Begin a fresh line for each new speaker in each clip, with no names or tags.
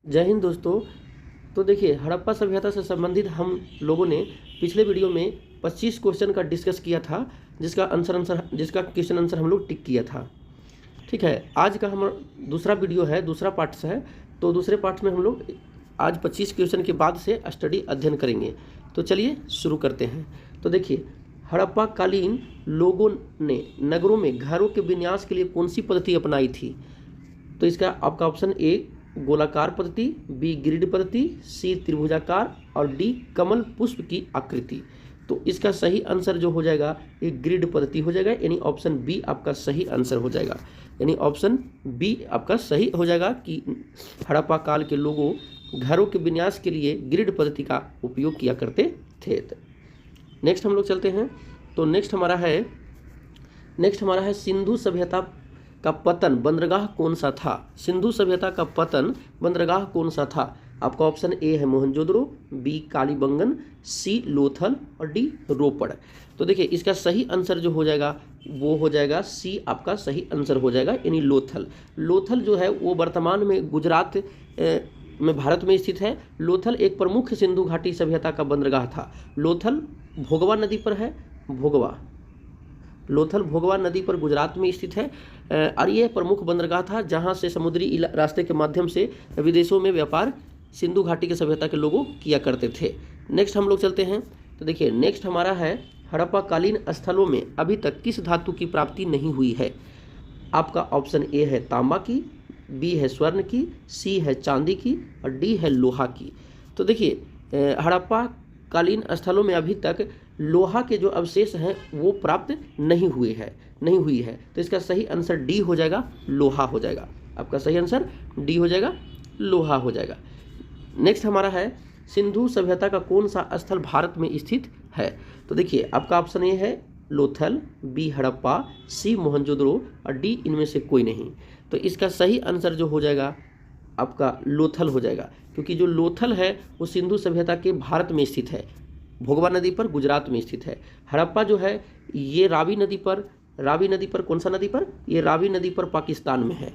जय हिंद दोस्तों। तो देखिए, हड़प्पा सभ्यता से संबंधित हम लोगों ने पिछले वीडियो में 25 क्वेश्चन का डिस्कस किया था, जिसका क्वेश्चन आंसर हम लोग टिक किया था। ठीक है, आज का हम दूसरा वीडियो है, दूसरा पार्ट्स है। तो दूसरे पार्ट्स में हम लोग आज 25 क्वेश्चन के बाद से स्टडी अध्ययन करेंगे। तो चलिए शुरू करते हैं। तो देखिए, हड़प्पा कालीन लोगों ने नगरों में घरों के विन्यास के लिए कौन सी पद्धति अपनाई थी? तो इसका आपका ऑप्शन ए गोलाकार पद्धति, बी ग्रिड पद्धति, सी त्रिभुजाकार और डी कमल पुष्प की आकृति। तो इसका सही आंसर जो हो जाएगा ये ग्रिड पद्धति हो जाएगा, यानी ऑप्शन बी आपका सही आंसर हो जाएगा। यानी ऑप्शन बी आपका सही हो जाएगा कि हड़प्पा काल के लोगों घरों के विन्यास के लिए ग्रिड पद्धति का उपयोग किया करते थे। नेक्स्ट हम लोग चलते हैं। तो नेक्स्ट हमारा है सिंधु सभ्यता का पतन बंदरगाह कौन सा था? सिंधु सभ्यता का पतन बंदरगाह कौन सा था? आपका ऑप्शन ए है मोहनजोदड़ो, बी कालीबंगन, सी लोथल और डी रोपड़। तो देखिए, इसका सही आंसर जो हो जाएगा वो हो जाएगा सी आपका सही आंसर हो जाएगा, यानी लोथल। लोथल जो है वो वर्तमान में गुजरात में भारत में स्थित है। लोथल एक प्रमुख सिंधु घाटी सभ्यता का बंदरगाह था। लोथल भोगवा नदी पर है। लोथल भोगवा नदी पर गुजरात में स्थित है और ये प्रमुख बंदरगाह था जहां से समुद्री रास्ते के माध्यम से विदेशों में व्यापार सिंधु घाटी की सभ्यता के लोगों किया करते थे। नेक्स्ट हम लोग चलते हैं। तो देखिए, नेक्स्ट हमारा है हड़प्पा कालीन स्थलों में अभी तक किस धातु की प्राप्ति नहीं हुई है? आपका ऑप्शन ए है तांबा की, बी है स्वर्ण की, सी है चांदी की और डी है लोहा की। तो देखिए, हड़प्पा कालीन स्थलों में अभी तक लोहा के जो अवशेष हैं वो प्राप्त नहीं हुई है। तो इसका सही आंसर डी हो जाएगा, लोहा हो जाएगा। आपका सही आंसर डी हो जाएगा, लोहा हो जाएगा। नेक्स्ट हमारा है सिंधु सभ्यता का कौन सा स्थल भारत में स्थित है? तो देखिए, आपका ऑप्शन ए है लोथल, बी हड़प्पा, सी मोहनजोदड़ो और डी इनमें से कोई नहीं। तो इसका सही आंसर जो हो जाएगा आपका लोथल हो जाएगा, क्योंकि जो लोथल है वो सिंधु सभ्यता के भारत में स्थित है, भोगवा नदी पर गुजरात में स्थित है। हड़प्पा जो है ये रावी नदी पर कौन सा नदी पर? ये रावी नदी पर पाकिस्तान में है।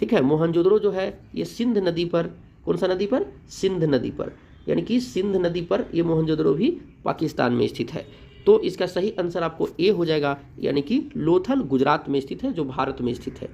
ठीक है। मोहनजोदड़ो जो है ये सिंध नदी पर, कौन सा नदी पर? सिंध नदी पर, यानी कि सिंध नदी पर ये मोहनजोदड़ो भी पाकिस्तान में स्थित है। तो इसका सही आंसर आपको ए हो जाएगा, यानी कि लोथल गुजरात में स्थित है जो भारत में स्थित है।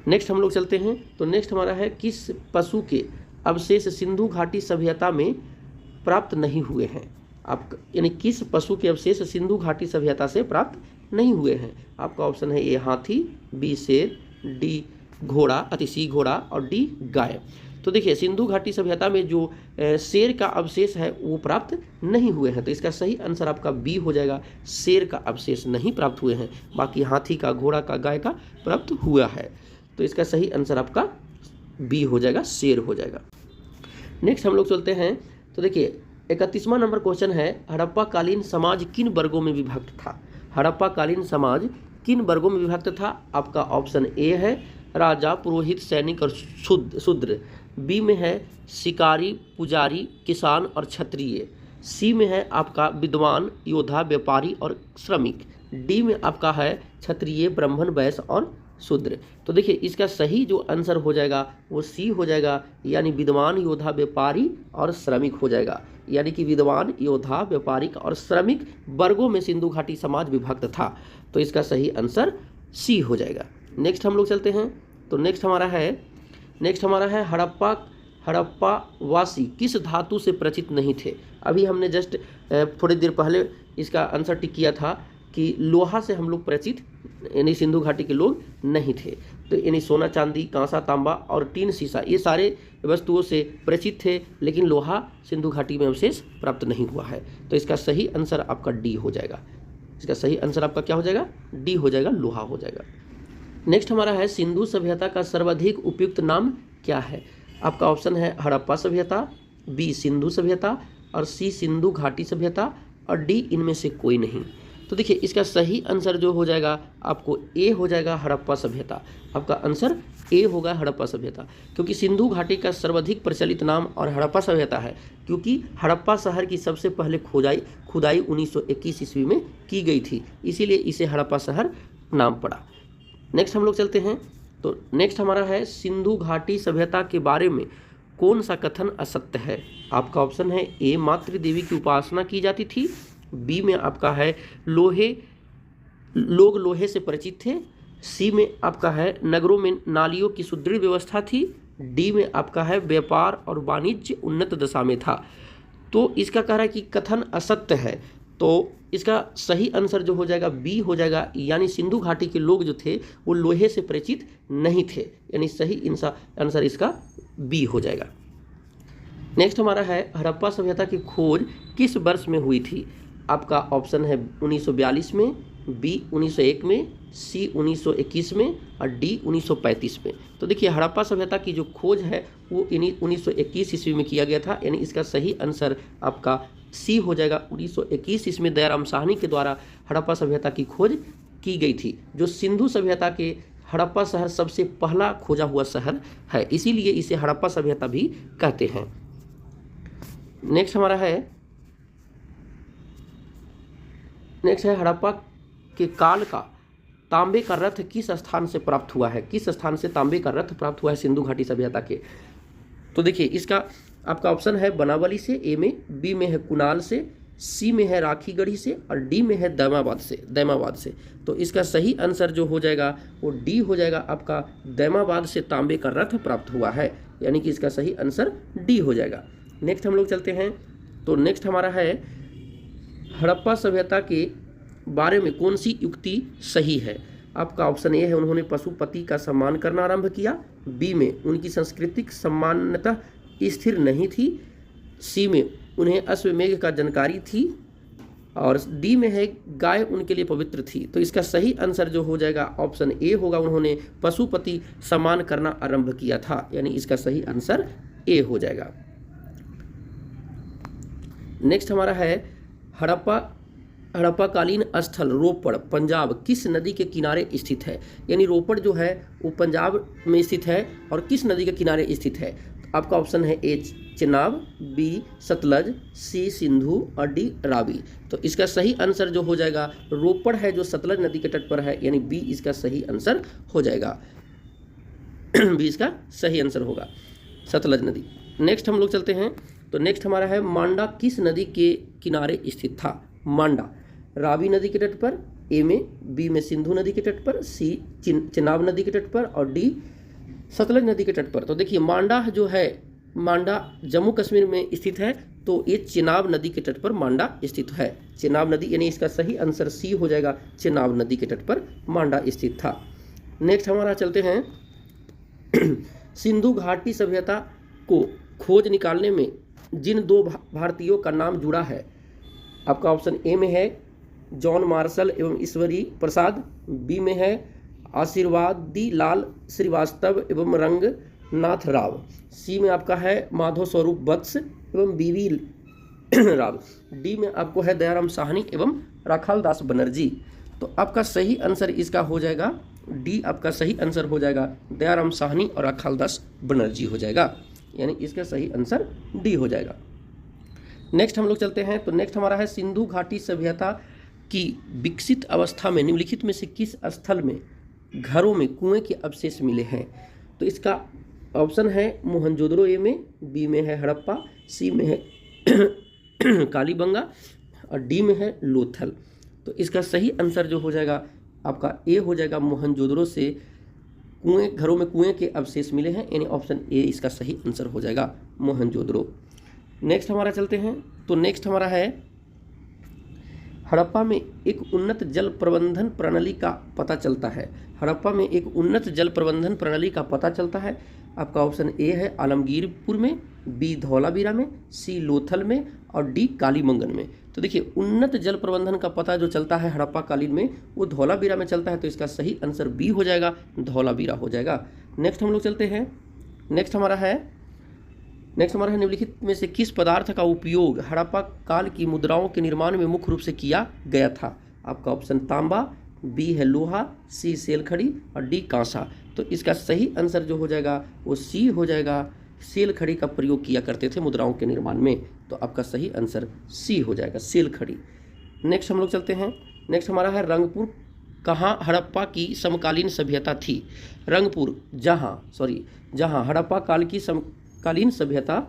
नेक्स्ट हम लोग चलते हैं। तो नेक्स्ट हमारा है किस पशु के अवशेष सिंधु घाटी सभ्यता में प्राप्त नहीं हुए हैं? आप यानी किस पशु के अवशेष सिंधु घाटी सभ्यता से प्राप्त नहीं हुए हैं? आपका ऑप्शन है ए हाथी, बी शेर, डी घोड़ा सी घोड़ा और डी गाय। तो देखिए, सिंधु घाटी सभ्यता में जो शेर का अवशेष है वो प्राप्त नहीं हुए हैं। तो इसका सही आंसर आपका बी हो जाएगा, शेर का अवशेष नहीं प्राप्त हुए हैं, बाकी हाथी का, घोड़ा का, गाय का प्राप्त हुआ है। तो इसका सही आंसर आपका बी हो जाएगा, शेर हो जाएगा। नेक्स्ट हम लोग चलते हैं। तो देखिए, 31वां नंबर क्वेश्चन है हड़प्पा कालीन समाज किन वर्गों में विभक्त था? हड़प्पा कालीन समाज किन वर्गों में विभक्त था? आपका ऑप्शन ए है राजा, पुरोहित, सैनिक और शूद्र, बी में है शिकारी, पुजारी, किसान और क्षत्रिय, सी में है आपका विद्वान, योद्धा, व्यापारी और श्रमिक, डी में आपका है क्षत्रिय, ब्राह्मण, वैश्य और शूद्र। तो देखिए, इसका सही जो आंसर हो जाएगा वो सी हो जाएगा, यानी विद्वान, योद्धा, व्यापारी और श्रमिक हो जाएगा। यानी कि विद्वान, योद्धा, व्यापारिक और श्रमिक वर्गों में सिंधु घाटी समाज विभक्त था। तो इसका सही आंसर सी हो जाएगा। नेक्स्ट हम लोग चलते हैं। तो नेक्स्ट हमारा है हड़प्पा वासी किस धातु से परिचित नहीं थे? अभी हमने जस्ट थोड़ी देर पहले इसका आंसर टिक किया था कि लोहा से हम लोग परिचित, यानी सिंधु घाटी के लोग नहीं थे। तो यानी सोना, चांदी, कांसा, तांबा और टीन, शीशा, ये सारे वस्तुओं से परिचित थे, लेकिन लोहा सिंधु घाटी में अवशेष प्राप्त नहीं हुआ है। तो इसका सही आंसर आपका डी हो जाएगा। इसका सही आंसर आपका क्या हो जाएगा? डी हो जाएगा, लोहा हो जाएगा। नेक्स्ट हमारा है सिंधु सभ्यता का सर्वाधिक उपयुक्त नाम क्या है? आपका ऑप्शन है हड़प्पा सभ्यता, बी सिंधु सभ्यता और सी सिंधु घाटी सभ्यता और डी इनमें से कोई नहीं। तो देखिए, इसका सही आंसर जो हो जाएगा आपको ए हो जाएगा, हड़प्पा सभ्यता। आपका आंसर ए होगा, हड़प्पा सभ्यता, क्योंकि सिंधु घाटी का सर्वाधिक प्रचलित नाम और हड़प्पा सभ्यता है, क्योंकि हड़प्पा शहर की सबसे पहले खुदाई 1921 ईस्वी में की गई थी, इसीलिए इसे हड़प्पा शहर नाम पड़ा। नेक्स्ट हम लोग चलते हैं। तो नेक्स्ट हमारा है सिंधु घाटी सभ्यता के बारे में कौन सा कथन असत्य है? आपका ऑप्शन है ए, मातृ देवी की उपासना की जाती थी। बी में आपका है लोग लोहे से परिचित थे। सी में आपका है नगरों में नालियों की सुदृढ़ व्यवस्था थी। डी में आपका है व्यापार और वाणिज्य उन्नत दशा में था। तो इसका कह रहा है कि कथन असत्य है, तो इसका सही आंसर जो हो जाएगा बी हो जाएगा, यानी सिंधु घाटी के लोग जो थे वो लोहे से परिचित नहीं थे, यानी सही आंसर इसका बी हो जाएगा। नेक्स्ट हमारा है हड़प्पा सभ्यता की खोज किस वर्ष में हुई थी? आपका ऑप्शन है 1942 में, बी 1901 में, सी 1921 में और डी 1935 में। तो देखिए हड़प्पा सभ्यता की जो खोज है वो 1921 ईस्वी में किया गया था, यानी इसका सही आंसर आपका सी हो जाएगा। 1921 ईस्वी में दयाराम साहनी के द्वारा हड़प्पा सभ्यता की खोज की गई थी। जो सिंधु सभ्यता के हड़प्पा शहर सबसे पहला खोजा हुआ शहर है, इसीलिए इसे हड़प्पा सभ्यता भी कहते हैं। नेक्स्ट है हड़प्पा के काल का तांबे का रथ किस स्थान से प्राप्त हुआ है? किस स्थान से तांबे का रथ प्राप्त हुआ है सिंधु घाटी सभ्यता के? तो देखिए इसका आपका ऑप्शन है बनावली से ए में, बी में है कुणाल से, सी में है राखीगढ़ी से और डी में है दैमाबाद से। तो इसका सही आंसर जो हो जाएगा वो डी हो जाएगा, आपका दैमाबाद से तांबे का रथ प्राप्त हुआ है, यानी कि इसका सही आंसर डी हो जाएगा। नेक्स्ट हम लोग चलते हैं, तो नेक्स्ट हमारा है हड़प्पा सभ्यता के बारे में कौन सी युक्ति सही है? आपका ऑप्शन ए है उन्होंने पशुपति का सम्मान करना आरंभ किया। बी में उनकी सांस्कृतिक समानता स्थिर नहीं थी। सी में उन्हें अश्वमेघ का जानकारी थी और डी में है गाय उनके लिए पवित्र थी। तो इसका सही आंसर जो हो जाएगा ऑप्शन ए होगा, उन्होंने पशुपति सम्मान करना आरंभ किया था, यानी इसका सही आंसर ए हो जाएगा। नेक्स्ट हमारा है हड़प्पाकालीन स्थल रोपड़ पंजाब किस नदी के किनारे स्थित है? यानी रोपड़ जो है वो पंजाब में स्थित है और किस नदी के किनारे स्थित है? आपका ऑप्शन है ए चेनाब, बी सतलज, सी सिंधु और डी रावी। तो इसका सही आंसर जो हो जाएगा रोपड़ है जो सतलज नदी के तट पर है, यानी बी इसका सही आंसर हो जाएगा। बी इसका सही आंसर होगा, सतलज नदी। नेक्स्ट हम लोग चलते हैं, तो नेक्स्ट हमारा है मांडा किस नदी के किनारे स्थित था? मांडा रावी नदी के तट पर, ए में, बी में सिंधु नदी के तट पर, सी चेनाब नदी के तट पर और डी सतलज नदी के तट पर। तो देखिए मांडा जो है, मांडा जम्मू कश्मीर में स्थित है, तो ये चेनाब नदी के तट पर मांडा स्थित है। चेनाब नदी, यानी इसका सही आंसर सी हो जाएगा, चेनाब नदी के तट पर मांडा स्थित था। नेक्स्ट हमारा चलते हैं सिंधु घाटी सभ्यता को खोज निकालने में जिन दो भारतीयों का नाम जुड़ा है, आपका ऑप्शन ए में है जॉन मार्शल एवं ईश्वरी प्रसाद, बी में है आशीर्वादी लाल श्रीवास्तव एवं रंगनाथ राव, सी में आपका है माधव स्वरूप वत्स एवं बीवी राव, डी में आपको है दयाराम साहनी एवं राखाल दास बनर्जी। तो आपका सही आंसर इसका हो जाएगा डी, आपका सही आंसर हो जाएगा दयाराम साहनी और राखाल दास बनर्जी हो जाएगा, यानी इसका सही आंसर डी हो जाएगा। नेक्स्ट हम लोग चलते हैं, तो नेक्स्ट हमारा है सिंधु घाटी सभ्यता की विकसित अवस्था में निम्नलिखित में से किस स्थल में घरों में कुएं के अवशेष मिले हैं? तो इसका ऑप्शन है मोहनजोदड़ो ए में, बी में है हड़प्पा, सी में है कालीबंगा और डी में है लोथल। तो इसका सही आंसर जो हो जाएगा आपका ए हो जाएगा, मोहनजोदड़ो से घरों में कुएं के अवशेष मिले हैं, यानी ऑप्शन ए इसका सही आंसर हो जाएगा, मोहनजोदड़ो। नेक्स्ट हमारा चलते हैं, तो नेक्स्ट हमारा है हड़प्पा में एक उन्नत जल प्रबंधन प्रणाली का पता चलता है। हड़प्पा में एक उन्नत जल प्रबंधन प्रणाली का पता चलता है। आपका ऑप्शन ए है आलमगीरपुर में, बी धौलावीरा में, सी लोथल में और डी कालीमंगन में। तो देखिए उन्नत जल प्रबंधन का पता जो चलता है हड़प्पा कालीन में वो धौलावीरा में चलता है, तो इसका सही आंसर बी हो जाएगा, धौलावीरा हो जाएगा। नेक्स्ट हम लोग चलते हैं, नेक्स्ट हमारा है निम्नलिखित में से किस पदार्थ का उपयोग हड़प्पा काल की मुद्राओं के निर्माण में मुख्य रूप से किया गया था? आपका ऑप्शन तांबा, बी है लोहा, सी सेलखड़ी और डी कांसा। तो इसका सही आंसर जो हो जाएगा वो सी हो जाएगा, सेलखड़ी का प्रयोग किया करते थे मुद्राओं के निर्माण में, तो आपका सही आंसर सी हो जाएगा, सेलखड़ी। नेक्स्ट हम लोग चलते हैं, नेक्स्ट हमारा है रंगपुर कहाँ हड़प्पा की समकालीन सभ्यता थी? रंगपुर जहाँ हड़प्पा काल की कालीन सभ्यता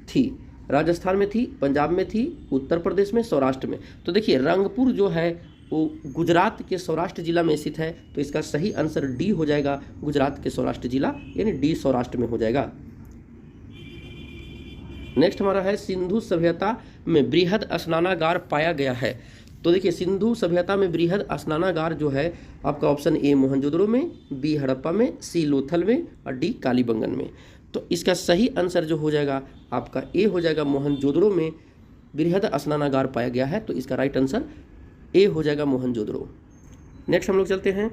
थी? राजस्थान में थी, पंजाब में थी, उत्तर प्रदेश में, सौराष्ट्र में। तो देखिए रंगपुर जो है वो गुजरात के सौराष्ट्र जिला में स्थित है, तो इसका सही आंसर डी हो जाएगा, गुजरात के सौराष्ट्र जिला, यानी डी सौराष्ट्र में हो जाएगा। नेक्स्ट हमारा है सिंधु सभ्यता में बृहद स्नानागार पाया गया है। तो देखिए सिंधु सभ्यता में बृहद स्नानागार जो है आपका ऑप्शन ए मोहनजोदड़ो में, बी हड़प्पा में, सी लोथल में और डी कालीबंगन में। तो इसका सही आंसर जो हो जाएगा आपका ए हो जाएगा, मोहनजोदड़ो में बृहद स्नानागार पाया गया है, तो इसका राइट आंसर ए हो जाएगा, मोहनजोदड़ो। नेक्स्ट हम लोग चलते हैं।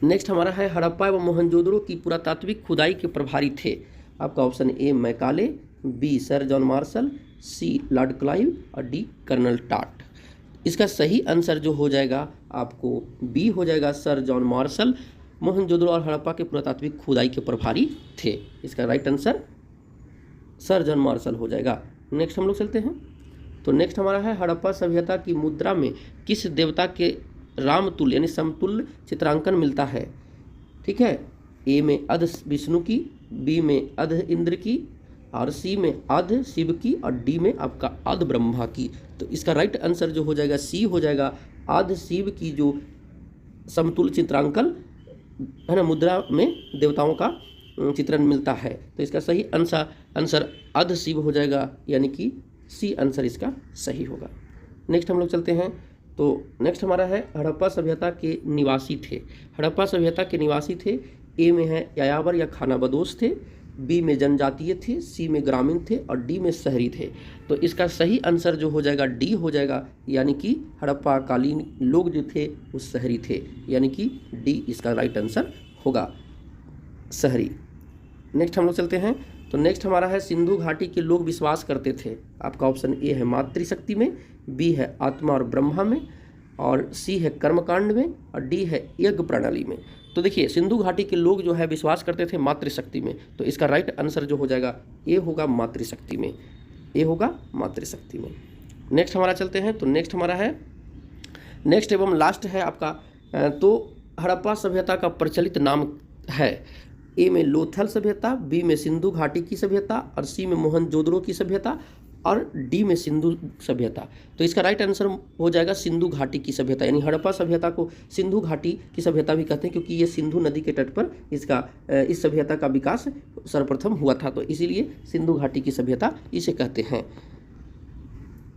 नेक्स्ट हमारा है हड़प्पा एवं मोहनजोदड़ो की पुरातात्विक खुदाई के प्रभारी थे। आपका option A Macaulay, B sir John Marshall, C lord Clive और डी कर्नल टाट। इसका सही आंसर जो हो जाएगा आपको बी हो जाएगा, सर जॉन मार्शल मोहनजोदड़ो और हड़प्पा के पुरातात्विक खुदाई के प्रभारी थे। इसका right answer sir John martial हो जाएगा। नेक्स्ट हम लोग चलते हैं। तो नेक्स्ट हमारा है हड़प्पा सभ्यता की मुद्रा में किस देवता के रामतुल्य यानी समतुल्य चित्रांकन मिलता है? ठीक है, ए में अध विष्णु की, बी में अध इंद्र की, और सी में अध शिव की और डी में आपका अध ब्रह्मा की। तो इसका राइट आंसर जो हो जाएगा सी हो जाएगा, अध शिव की जो समतुल्य चित्रांकन है ना मुद्रा में देवताओं का चित्रण मिलता है, तो इसका सही आंसर अध शिव हो जाएगा, यानी कि सी आंसर इसका सही होगा। नेक्स्ट हम लोग चलते हैं। तो नेक्स्ट हमारा है हड़प्पा सभ्यता के निवासी थे। हड़प्पा सभ्यता के निवासी थे, ए में है यायावर या खानाबदोश थे, बी में जनजातीय थे, सी में ग्रामीण थे और डी में शहरी थे। तो इसका सही आंसर जो हो जाएगा डी हो जाएगा, यानी कि हड़प्पा कालीन लोग जो थे वो शहरी थे, यानी कि डी इसका राइट आंसर होगा, शहरी। नेक्स्ट हम लोग चलते हैं। तो नेक्स्ट हमारा है सिंधु घाटी के लोग विश्वास करते थे। आपका ऑप्शन ए है मातृशक्ति में, बी है आत्मा और ब्रह्मा में, और सी है कर्मकांड में और डी है यज्ञ प्रणाली में। तो देखिए सिंधु घाटी के लोग जो है विश्वास करते थे मातृशक्ति में, तो इसका राइट आंसर जो हो जाएगा ए होगा, मातृशक्ति में, ए होगा मातृशक्ति में। नेक्स्ट हमारा चलते हैं। तो नेक्स्ट हमारा है नेक्स्ट एवं लास्ट है आपका, तो हड़प्पा सभ्यता का प्रचलित नाम है, ए में लोथल सभ्यता, बी में सिंधु घाटी की सभ्यता और सी में मोहनजोदड़ो की सभ्यता और डी में सिंधु सभ्यता। तो इसका राइट आंसर हो जाएगा सिंधु घाटी की सभ्यता, यानी हड़प्पा सभ्यता को सिंधु घाटी की सभ्यता भी कहते हैं, क्योंकि ये सिंधु नदी के तट पर इस सभ्यता का विकास सर्वप्रथम हुआ था, तो इसीलिए सिंधु घाटी की सभ्यता इसे कहते हैं।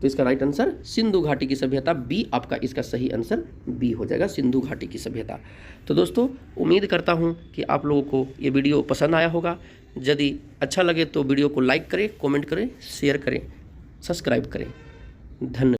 तो इसका राइट आंसर सिंधु घाटी की सभ्यता, बी आपका इसका सही आंसर बी हो जाएगा, सिंधु घाटी की सभ्यता। तो दोस्तों उम्मीद करता हूँ कि आप लोगों को ये वीडियो पसंद आया होगा। यदि अच्छा लगे तो वीडियो को लाइक करें, कमेंट करें, शेयर करें, सब्सक्राइब करें। धन्यवाद।